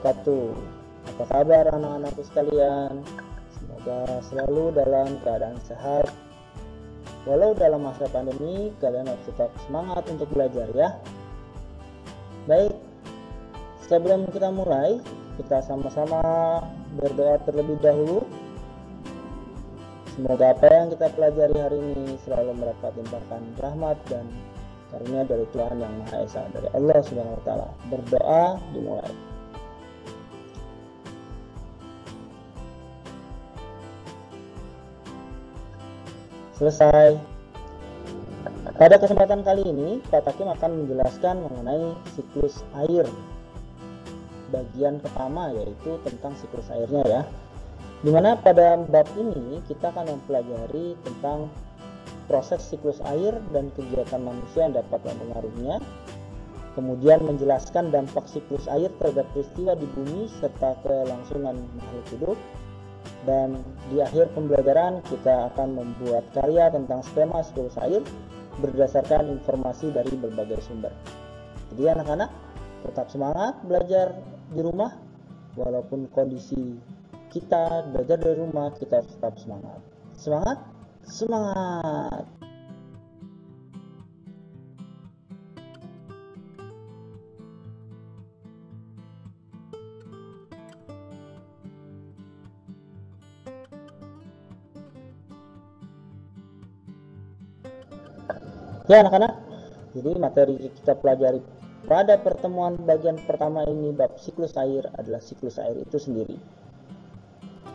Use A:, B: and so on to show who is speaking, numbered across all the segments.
A: wabarakatuh. Apa kabar anak-anakku sekalian? Semoga selalu dalam keadaan sehat. Walau dalam masa pandemi, kalian harus tetap semangat untuk belajar ya. Baik, sebelum kita mulai, kita sama-sama berdoa terlebih dahulu. Semoga apa yang kita pelajari hari ini selalu mendapat limpahan rahmat dan karunia dari Tuhan Yang Maha Esa, dari Allah Subhanahu wa Ta'ala. Berdoa dimulai. Selesai. Pada kesempatan kali ini, Pak Takim akan menjelaskan mengenai siklus air. Bagian pertama yaitu tentang siklus airnya ya. Dimana pada bab ini kita akan mempelajari tentang proses siklus air dan kegiatan manusia yang dapat mempengaruhinya, kemudian menjelaskan dampak siklus air terhadap peristiwa di bumi serta kelangsungan makhluk hidup, dan di akhir pembelajaran kita akan membuat karya tentang skema siklus air berdasarkan informasi dari berbagai sumber. Jadi anak-anak tetap semangat belajar di rumah, walaupun kondisi kita belajar dari rumah, kita tetap semangat. Semangat! Semangat! Ya anak-anak, jadi materi kita pelajari pada pertemuan bagian pertama ini bab siklus air adalah siklus air itu sendiri.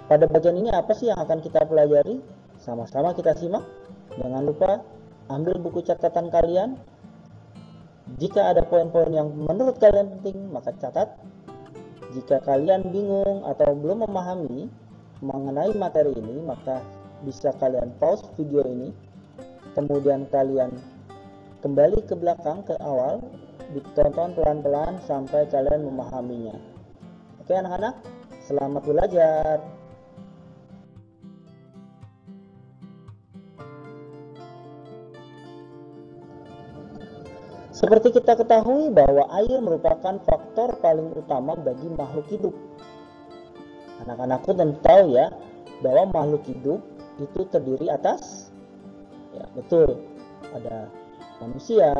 A: Pada bagian ini apa sih yang akan kita pelajari? Sama-sama kita simak. Jangan lupa ambil buku catatan kalian. Jika ada poin-poin yang menurut kalian penting, maka catat. Jika kalian bingung atau belum memahami mengenai materi ini, maka bisa kalian pause video ini, kemudian kalian kembali ke belakang, ke awal, ditonton pelan-pelan sampai kalian memahaminya. Oke anak-anak, selamat belajar. Seperti kita ketahui bahwa air merupakan faktor paling utama bagi makhluk hidup. Anak-anakku tentu tahu ya bahwa makhluk hidup itu terdiri atas, ya betul, ada manusia,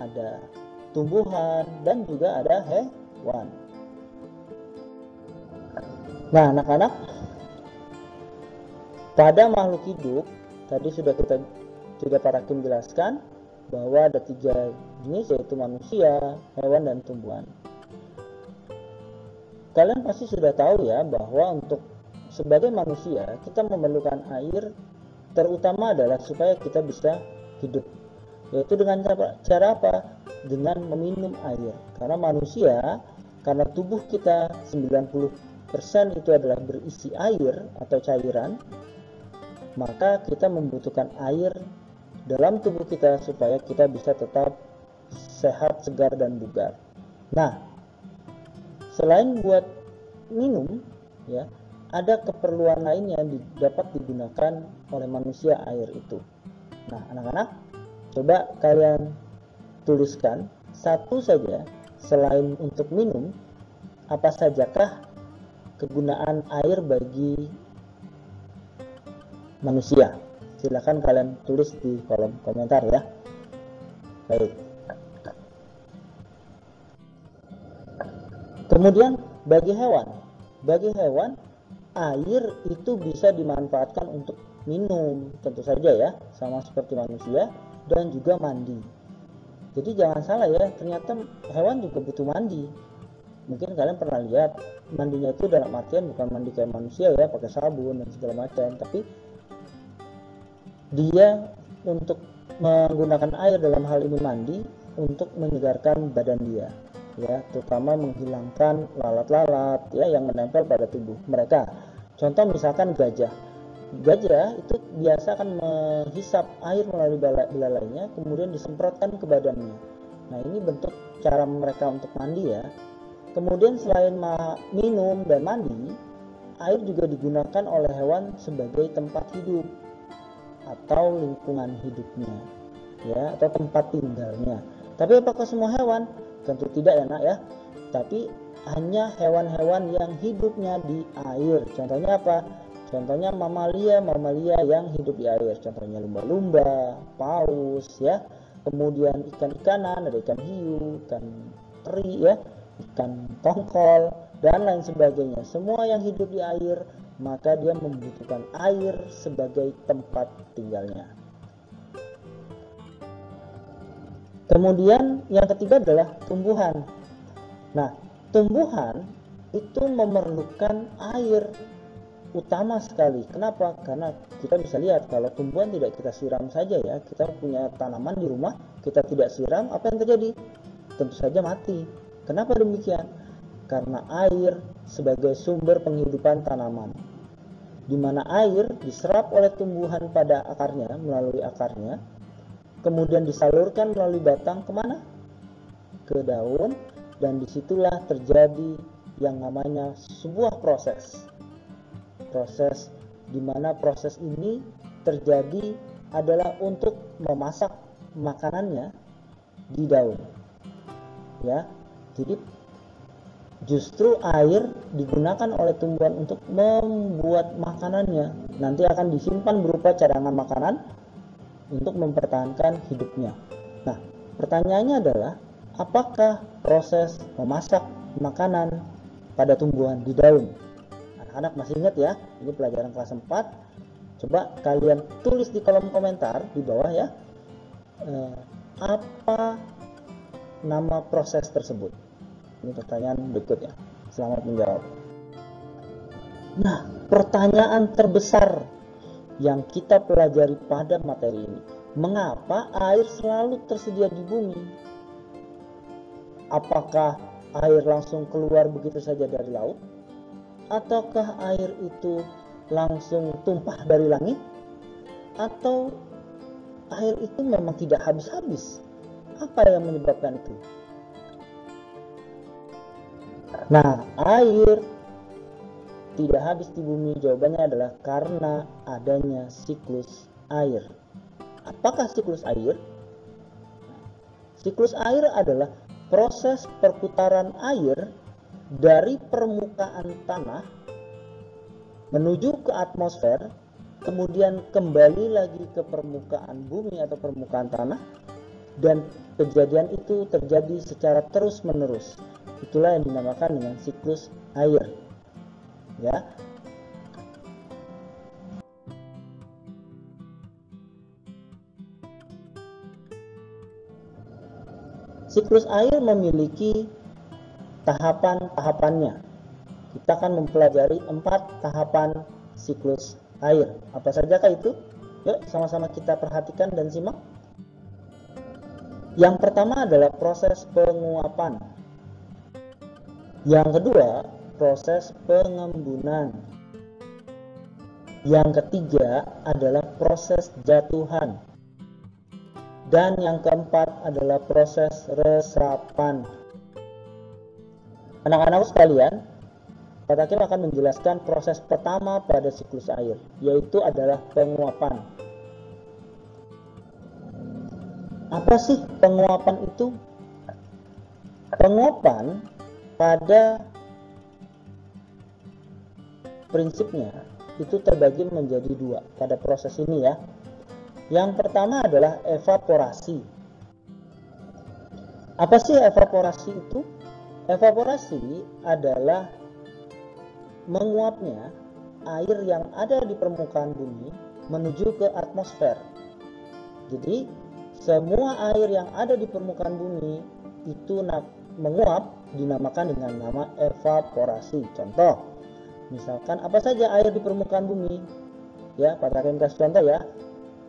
A: ada tumbuhan, dan juga ada hewan. Nah anak-anak, pada makhluk hidup tadi sudah Pak Takim jelaskan bahwa ada 3 jenis, yaitu manusia, hewan, dan tumbuhan. Kalian pasti sudah tahu ya bahwa untuk sebagai manusia kita memerlukan air, terutama adalah supaya kita bisa hidup, yaitu dengan cara apa? Dengan meminum air. Karena manusia, karena tubuh kita 90% itu adalah berisi air atau cairan, maka kita membutuhkan air dalam tubuh kita supaya kita bisa tetap sehat, segar, dan bugar. Nah, selain buat minum ya, ada keperluan lain yang dapat digunakan oleh manusia air itu. Nah anak-anak, coba kalian tuliskan satu saja selain untuk minum, apa sajakah kegunaan air bagi manusia. Silakan kalian tulis di kolom komentar ya. Baik. Kemudian bagi hewan air itu bisa dimanfaatkan untuk minum, tentu saja ya, sama seperti manusia, dan juga mandi. Jadi jangan salah ya, ternyata hewan juga butuh mandi. Mungkin kalian pernah lihat mandinya itu dalam artian bukan mandi kayak manusia ya, pakai sabun dan segala macam, tapi dia untuk menggunakan air dalam hal ini mandi untuk menyegarkan badan dia ya, terutama menghilangkan lalat-lalat ya yang menempel pada tubuh mereka. Contoh misalkan gajah itu biasa akan menghisap air melalui belalainya, kemudian disemprotkan ke badannya. Nah ini bentuk cara mereka untuk mandi ya. Kemudian selain minum dan mandi, air juga digunakan oleh hewan sebagai tempat hidup atau lingkungan hidupnya ya, atau tempat tinggalnya. Tapi apakah semua hewan? Tentu tidak ya nak ya. Tapi hanya hewan-hewan yang hidupnya di air. Contohnya apa? Contohnya mamalia yang hidup di air. Contohnya lumba-lumba, paus ya. Kemudian ikan-ikanan, ada ikan hiu, ikan teri ya, ikan tongkol dan lain sebagainya. Semua yang hidup di air, maka dia membutuhkan air sebagai tempat tinggalnya. Kemudian yang ketiga adalah tumbuhan. Nah, tumbuhan itu memerlukan air utama sekali. Kenapa? Karena kita bisa lihat kalau tumbuhan tidak kita siram saja ya, kita punya tanaman di rumah, kita tidak siram, apa yang terjadi? Tentu saja mati. Kenapa demikian? Karena air sebagai sumber penghidupan tanaman, di mana air diserap oleh tumbuhan pada akarnya, melalui akarnya, kemudian disalurkan melalui batang kemana? Ke daun, dan disitulah terjadi yang namanya sebuah proses di mana proses ini terjadi adalah untuk memasak makanannya di daun ya. Jadi justru air digunakan oleh tumbuhan untuk membuat makanannya, nanti akan disimpan berupa cadangan makanan untuk mempertahankan hidupnya. Nah, pertanyaannya adalah apakah proses memasak makanan pada tumbuhan di daun? Anak-anak masih ingat ya, ini pelajaran kelas 4. Coba kalian tulis di kolom komentar di bawah ya, apa nama proses tersebut. Ini pertanyaan berikutnya. Selamat menjawab. Nah, pertanyaan terbesar yang kita pelajari pada materi ini, mengapa air selalu tersedia di bumi? Apakah air langsung keluar begitu saja dari laut? Ataukah air itu langsung tumpah dari langit? Atau air itu memang tidak habis-habis? Apa yang menyebabkan itu? Nah, air tidak habis di bumi, jawabannya adalah karena adanya siklus air. Apakah siklus air? Siklus air adalah proses perputaran air dari permukaan tanah menuju ke atmosfer, kemudian kembali lagi ke permukaan bumi atau permukaan tanah, dan kejadian itu terjadi secara terus-menerus. Itulah yang dinamakan dengan siklus air. Ya. Siklus air memiliki tahapan-tahapannya. Kita akan mempelajari 4 tahapan siklus air. Apa sajakah itu? Yuk sama-sama kita perhatikan dan simak. Yang pertama adalah proses penguapan. Yang kedua, proses pengembunan. Yang ketiga adalah proses jatuhan. Dan yang keempat adalah proses resapan. Anak-anak sekalian, Pak Takim akan menjelaskan proses pertama pada siklus air, yaitu adalah penguapan. Apa sih penguapan itu? Penguapan pada prinsipnya itu terbagi menjadi 2 pada proses ini ya. Yang pertama adalah evaporasi. Apa sih evaporasi itu? Evaporasi adalah menguapnya air yang ada di permukaan bumi menuju ke atmosfer. Jadi semua air yang ada di permukaan bumi itu menguap dinamakan dengan nama evaporasi. Contoh, misalkan apa saja air di permukaan bumi? Ya, Pak Takim kasih contoh ya.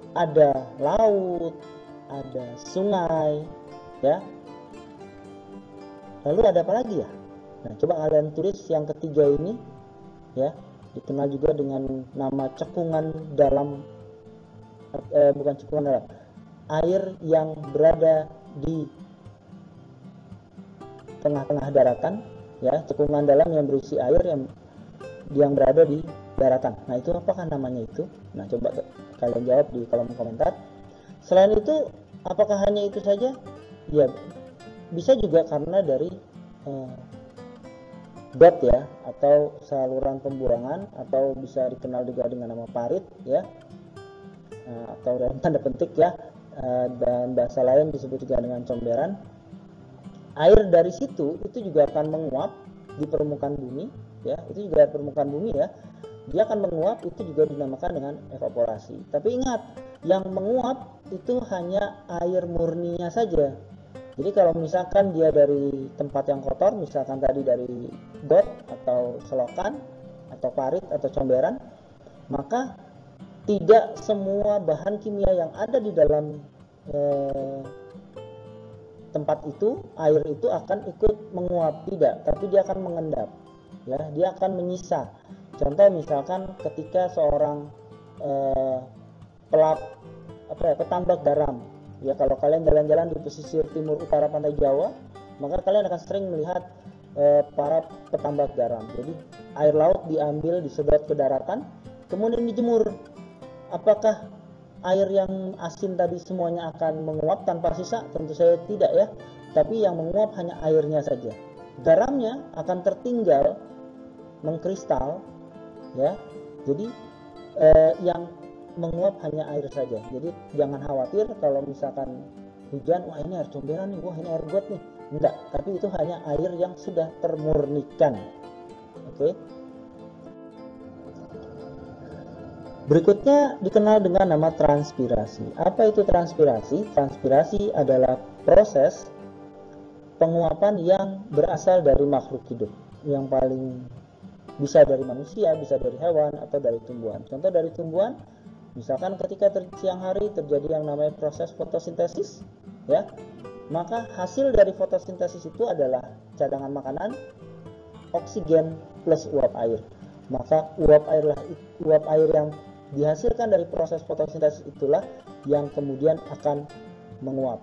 A: Ada laut, ada sungai, ya. Lalu ada apa lagi ya? Nah, coba kalian tulis yang ketiga ini, ya, dikenal juga dengan nama cekungan dalam, bukan cekungan dalam, air yang berada di tengah-tengah daratan, ya, cekungan dalam yang berisi air yang berada di daratan. Nah, itu apakah namanya itu? Nah, coba kalian jawab di kolom komentar. Selain itu, apakah hanya itu saja? Ya, bisa juga karena dari got ya, atau saluran pembuangan, atau bisa dikenal juga dengan nama parit ya, atau dalam tanda petik ya, dan bahasa lain disebut juga dengan comberan. Air dari situ itu juga akan menguap di permukaan bumi ya, itu juga permukaan bumi ya, dia akan menguap, itu juga dinamakan dengan evaporasi. Tapi ingat, yang menguap itu hanya air murninya saja. Jadi kalau misalkan dia dari tempat yang kotor, misalkan tadi dari got atau selokan atau parit atau comberan, maka tidak semua bahan kimia yang ada di dalam tempat itu, air itu akan ikut menguap, tidak, tapi dia akan mengendap ya, dia akan menyisa. Contoh misalkan ketika seorang petambak garam ya, kalau kalian jalan-jalan di pesisir timur utara pantai Jawa, maka kalian akan sering melihat para petambak garam. Jadi air laut diambil, disedot ke daratan, kemudian dijemur. Apakah air yang asin tadi semuanya akan menguap tanpa sisa? Tentu saja tidak ya, tapi yang menguap hanya airnya saja. Garamnya akan tertinggal mengkristal ya. Jadi yang menguap hanya air saja. Jadi jangan khawatir kalau misalkan hujan, wah ini air comberan nih, wah ini air got nih. Enggak, tapi itu hanya air yang sudah termurnikan. Oke. Berikutnya dikenal dengan nama transpirasi. Apa itu transpirasi? Transpirasi adalah proses penguapan yang berasal dari makhluk hidup. Yang paling bisa dari manusia, bisa dari hewan, atau dari tumbuhan. Contoh dari tumbuhan, misalkan ketika siang hari terjadi yang namanya proses fotosintesis, ya, maka hasil dari fotosintesis itu adalah cadangan makanan, oksigen plus uap air. Maka uap air yang dihasilkan dari proses fotosintesis itulah yang kemudian akan menguap.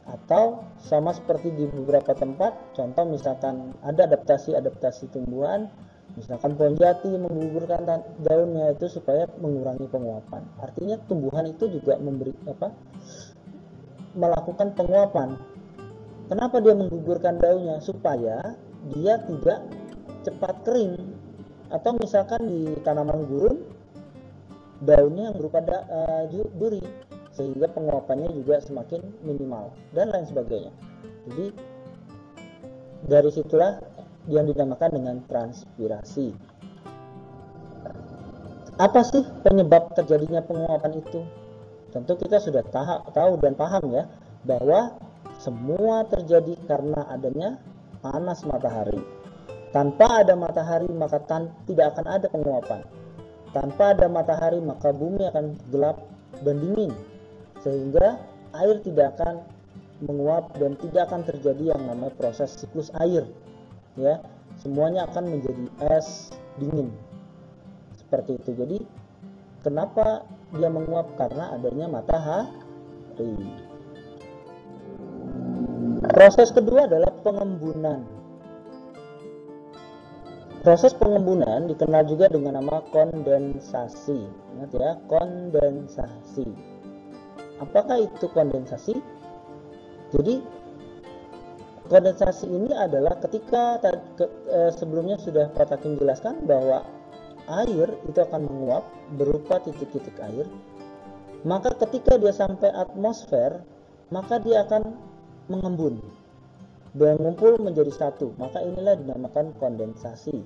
A: Atau sama seperti di beberapa tempat, contoh misalkan ada adaptasi tumbuhan, misalkan pohon jati menggugurkan daunnya itu supaya mengurangi penguapan. Artinya tumbuhan itu juga melakukan penguapan. Kenapa dia menggugurkan daunnya? Supaya dia tidak cepat kering. Atau misalkan di tanaman gurun, daunnya yang berupa duri, sehingga penguapannya juga semakin minimal dan lain sebagainya. Jadi dari situlah yang dinamakan dengan transpirasi. Apa sih penyebab terjadinya penguapan itu? Tentu kita sudah tahu dan paham ya, bahwa semua terjadi karena adanya panas matahari. Tanpa ada matahari maka tidak akan ada penguapan. Tanpa ada matahari maka bumi akan gelap dan dingin, sehingga air tidak akan menguap dan tidak akan terjadi yang namanya proses siklus air ya, semuanya akan menjadi es dingin seperti itu. Jadi kenapa dia menguap? Karena adanya matahari. Proses kedua adalah pengembunan. Proses pengembunan dikenal juga dengan nama kondensasi. Ingat ya, kondensasi. Apakah itu kondensasi? Jadi kondensasi ini adalah ketika sebelumnya sudah Pak Takim jelaskan bahwa air itu akan menguap berupa titik-titik air. Maka ketika dia sampai atmosfer, maka dia akan mengembun dan mengumpul menjadi satu. Maka inilah dinamakan kondensasi.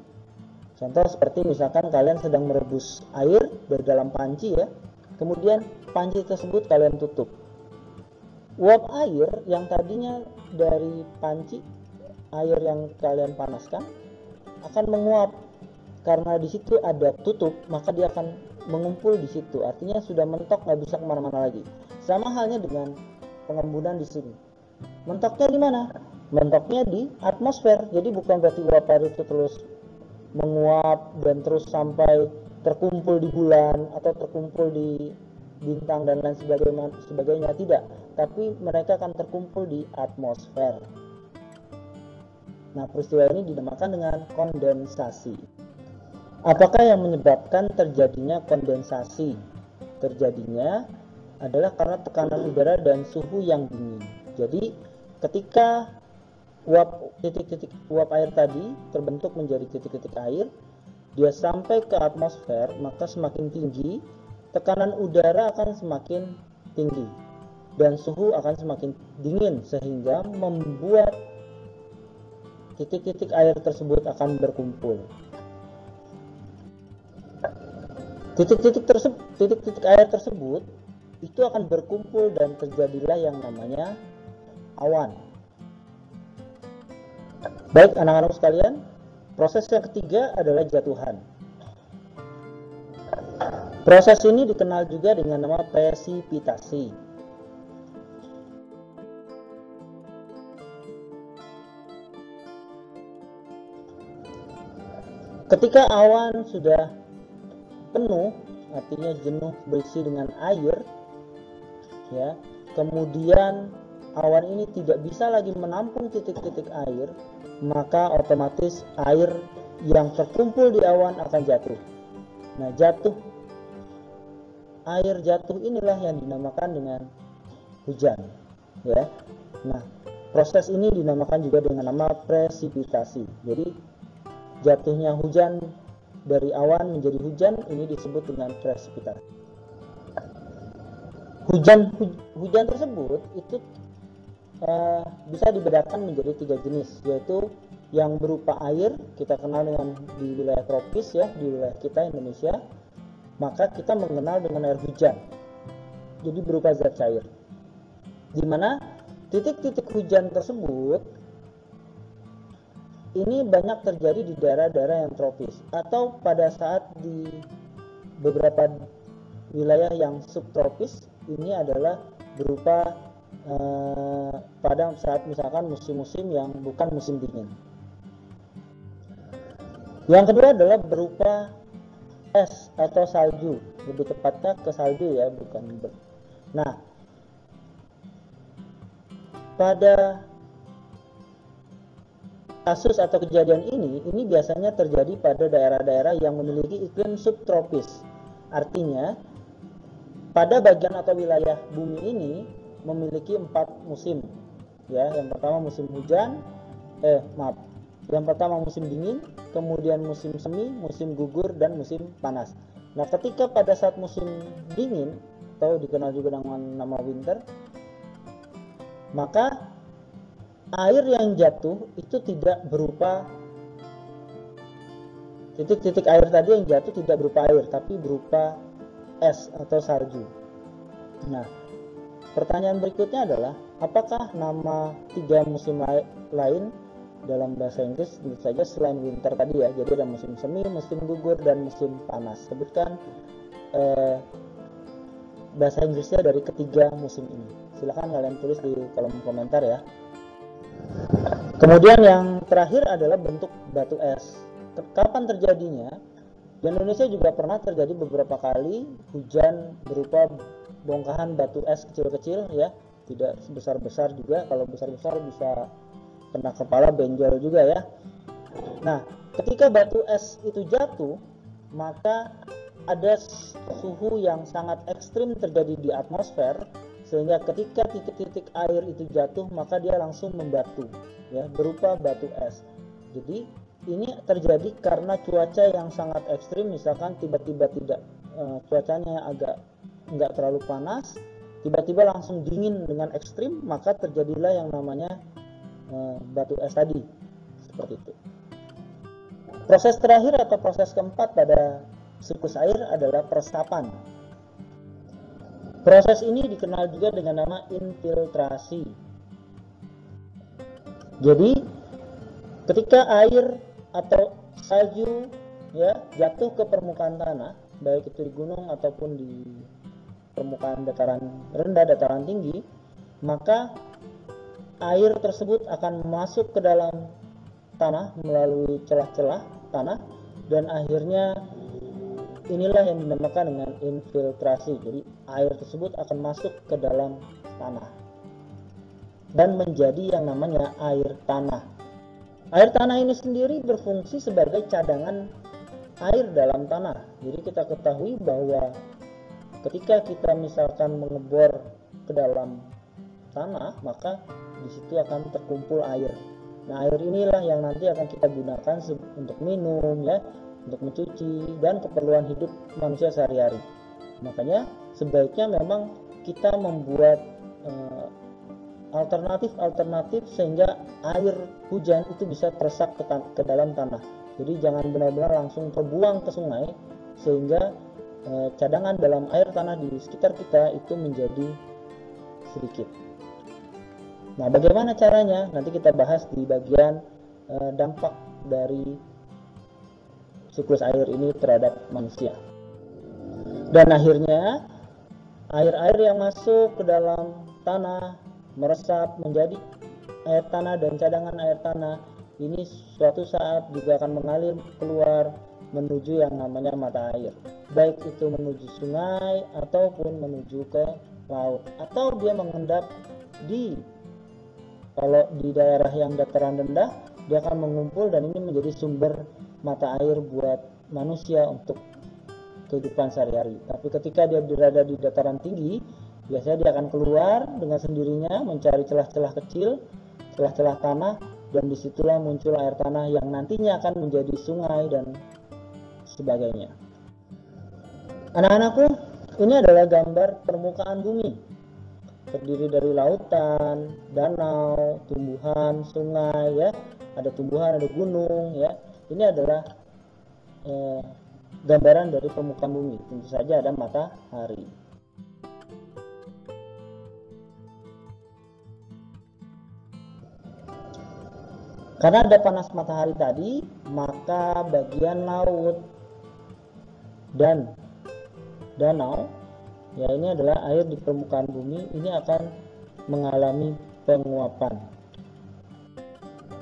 A: Contoh seperti misalkan kalian sedang merebus air dari dalam panci ya, kemudian panci tersebut kalian tutup. Uap air yang tadinya dari panci, air yang kalian panaskan, akan menguap. Karena di situ ada tutup, maka dia akan mengumpul di situ. Artinya sudah mentok, nggak bisa kemana-mana lagi. Sama halnya dengan pengembunan di sini. Mentoknya di mana? Mentoknya di atmosfer. Jadi bukan berarti uap air itu terus menguap dan terus sampai terkumpul di bulan atau terkumpul di bintang dan lain sebagainya, tidak. Tapi mereka akan terkumpul di atmosfer. Nah, peristiwa ini dinamakan dengan kondensasi. Apakah yang menyebabkan terjadinya kondensasi? Terjadinya adalah karena tekanan udara dan suhu yang dingin. Jadi ketika titik-titik uap air tadi terbentuk menjadi titik-titik air, dia sampai ke atmosfer, maka semakin tinggi tekanan udara akan semakin tinggi dan suhu akan semakin dingin, sehingga membuat titik-titik air tersebut akan berkumpul. Titik-titik air tersebut itu akan berkumpul dan terjadilah yang namanya awan. Baik anak-anak sekalian, proses yang ketiga adalah jatuhan. Proses ini dikenal juga dengan nama presipitasi. Ketika awan sudah penuh, artinya jenuh berisi dengan air, ya, kemudian awan ini tidak bisa lagi menampung titik-titik air, maka otomatis air yang terkumpul di awan akan jatuh. Nah, air jatuh inilah yang dinamakan dengan hujan, ya. Nah, proses ini dinamakan juga dengan nama presipitasi. Jadi jatuhnya hujan dari awan menjadi hujan ini disebut dengan presipitasi. Hujan tersebut itu bisa dibedakan menjadi 3 jenis, yaitu yang berupa air, kita kenal dengan di wilayah tropis, ya, di wilayah kita Indonesia, maka kita mengenal dengan air hujan, jadi berupa zat cair, di mana titik-titik hujan tersebut ini banyak terjadi di daerah-daerah yang tropis, atau pada saat di beberapa wilayah yang subtropis ini adalah berupa pada saat misalkan musim-musim yang bukan musim dingin. Yang kedua adalah berupa es atau salju, lebih tepatnya ke salju, ya, bukan. Nah, pada kasus atau kejadian ini biasanya terjadi pada daerah-daerah yang memiliki iklim subtropis. Artinya pada bagian atau wilayah bumi ini memiliki 4 musim, ya. Yang pertama musim hujan, yang pertama musim dingin, kemudian musim semi, musim gugur, dan musim panas. Nah, ketika pada saat musim dingin atau dikenal juga dengan nama winter, maka air yang jatuh itu tidak berupa titik-titik air tadi yang jatuh tidak berupa air, tapi berupa es atau salju. Nah, pertanyaan berikutnya adalah, apakah nama 3 musim lain dalam bahasa Inggris tentu saja selain winter tadi, ya. Jadi ada musim semi, musim gugur, dan musim panas. Sebutkan bahasa Inggrisnya dari ketiga musim ini. Silahkan kalian tulis di kolom komentar, ya. Kemudian yang terakhir adalah bentuk batu es. Kapan terjadinya? Di Indonesia juga pernah terjadi beberapa kali hujan berupa bongkahan batu es kecil-kecil, ya, tidak sebesar-besar juga. Kalau besar-besar bisa kena kepala, benjol juga, ya. Nah, ketika batu es itu jatuh, maka ada suhu yang sangat ekstrim terjadi di atmosfer, sehingga ketika titik-titik air itu jatuh, maka dia langsung membatu, ya, berupa batu es. Jadi ini terjadi karena cuaca yang sangat ekstrim, misalkan tiba-tiba cuacanya agak nggak terlalu panas, tiba-tiba langsung dingin dengan ekstrim, maka terjadilah yang namanya batu es tadi, seperti itu. Proses terakhir atau proses keempat pada siklus air adalah peresapan. Proses ini dikenal juga dengan nama infiltrasi. Jadi ketika air atau salju, ya, jatuh ke permukaan tanah, baik itu di gunung ataupun di permukaan dataran rendah, dataran tinggi, maka air tersebut akan masuk ke dalam tanah melalui celah-celah tanah, dan akhirnya inilah yang dinamakan dengan infiltrasi. Jadi air tersebut akan masuk ke dalam tanah dan menjadi yang namanya air tanah. Air tanah ini sendiri berfungsi sebagai cadangan air dalam tanah. Jadi kita ketahui bahwa ketika kita misalkan mengebor ke dalam tanah, maka di situ akan terkumpul air. Nah, air inilah yang nanti akan kita gunakan untuk minum ya, untuk mencuci dan keperluan hidup manusia sehari-hari. Makanya sebaiknya memang kita membuat alternatif sehingga air hujan itu bisa teresap ke dalam tanah. Jadi jangan benar-benar langsung terbuang ke sungai, sehingga cadangan dalam air tanah di sekitar kita itu menjadi sedikit. Nah, bagaimana caranya? Nanti kita bahas di bagian dampak dari siklus air ini terhadap manusia. Dan akhirnya air-air yang masuk ke dalam tanah meresap menjadi air tanah dan cadangan air tanah ini suatu saat juga akan mengalir keluar menuju yang namanya mata air, baik itu menuju sungai ataupun menuju ke laut, atau dia mengendap kalau di daerah yang dataran rendah dia akan mengumpul dan ini menjadi sumber mata air buat manusia untuk kehidupan sehari-hari. Tapi ketika dia berada di dataran tinggi, biasanya dia akan keluar dengan sendirinya mencari celah-celah kecil, celah-celah tanah, dan disitulah muncul air tanah yang nantinya akan menjadi sungai dan sebagainya. Anak-anakku, ini adalah gambar permukaan bumi. Terdiri dari lautan, danau, tumbuhan, sungai ya. Ada tumbuhan, ada gunung ya. Ini adalah gambaran dari permukaan bumi. Tentu saja ada matahari. Karena ada panas matahari tadi, maka bagian laut dan danau, ya ini adalah air di permukaan bumi, ini akan mengalami penguapan.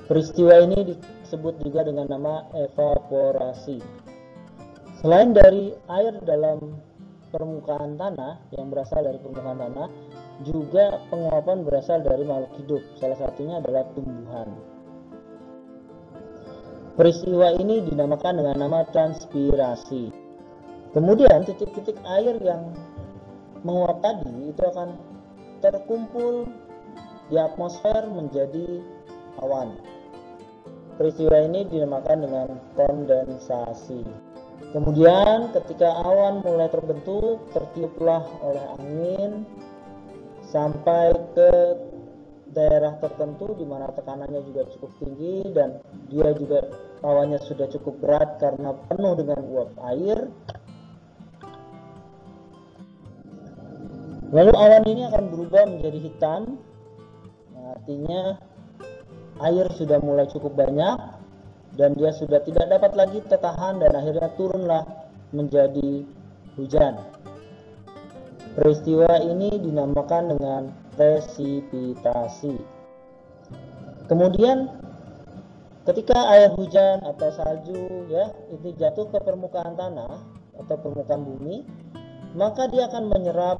A: Peristiwa ini disebut juga dengan nama evaporasi. Selain dari air dalam permukaan tanah, yang berasal dari permukaan tanah, juga penguapan berasal dari makhluk hidup. Salah satunya adalah tumbuhan. Peristiwa ini dinamakan dengan nama transpirasi. Kemudian titik-titik air yang menguap tadi itu akan terkumpul di atmosfer menjadi awan. Peristiwa ini dinamakan dengan kondensasi. Kemudian ketika awan mulai terbentuk, tertiuplah oleh angin sampai ke daerah tertentu di mana tekanannya juga cukup tinggi dan dia juga awannya sudah cukup berat karena penuh dengan uap air. Lalu awan ini akan berubah menjadi hitam. Nah, artinya air sudah mulai cukup banyak dan dia sudah tidak dapat lagi tertahan dan akhirnya turunlah menjadi hujan. Peristiwa ini dinamakan dengan presipitasi. Kemudian ketika air hujan atau salju ya itu jatuh ke permukaan tanah atau permukaan bumi, maka dia akan menyerap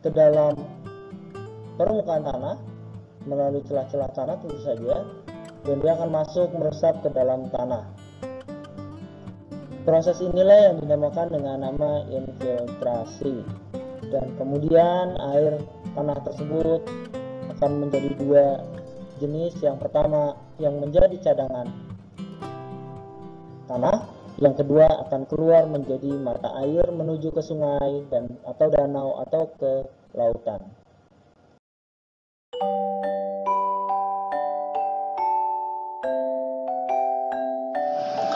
A: ke dalam permukaan tanah melalui celah-celah tanah tentu saja, dan dia akan masuk meresap ke dalam tanah. Proses inilah yang dinamakan dengan nama infiltrasi. Dan kemudian air tanah tersebut akan menjadi dua jenis. Yang pertama yang menjadi cadangan tanah, yang kedua akan keluar menjadi mata air menuju ke sungai dan atau danau atau ke lautan.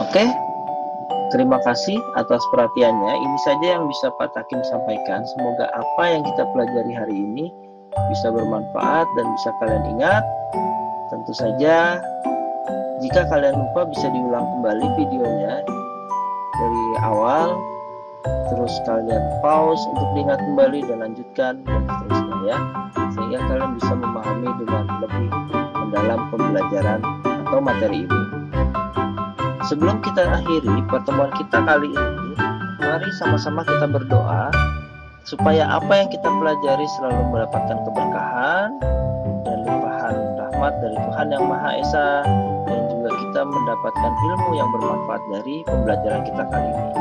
A: Oke, terima kasih atas perhatiannya. Ini saja yang bisa Pak Takim sampaikan. Semoga apa yang kita pelajari hari ini bisa bermanfaat dan bisa kalian ingat. Tentu saja jika kalian lupa bisa diulang kembali videonya dari awal, terus kalian pause untuk diingat kembali dan lanjutkan dan seterusnya ya, sehingga kalian bisa memahami dengan lebih mendalam pembelajaran atau materi ini. Sebelum kita akhiri pertemuan kita kali ini, mari sama-sama kita berdoa supaya apa yang kita pelajari selalu mendapatkan keberkahan dan limpahan rahmat dari Tuhan Yang Maha Esa, dan juga kita mendapatkan ilmu yang bermanfaat dari pembelajaran kita kali ini.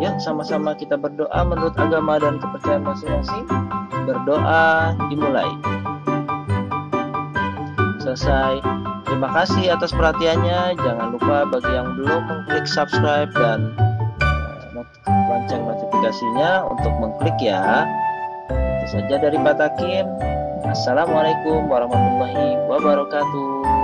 A: Yuk sama-sama kita berdoa menurut agama dan kepercayaan masing-masing. Berdoa dimulai. Selesai.
B: Terima kasih atas perhatiannya. Jangan lupa bagi yang belum mengklik subscribe dan lonceng notifikasinya untuk mengklik ya. Itu saja dari Pak Takim. Assalamualaikum warahmatullahi wabarakatuh.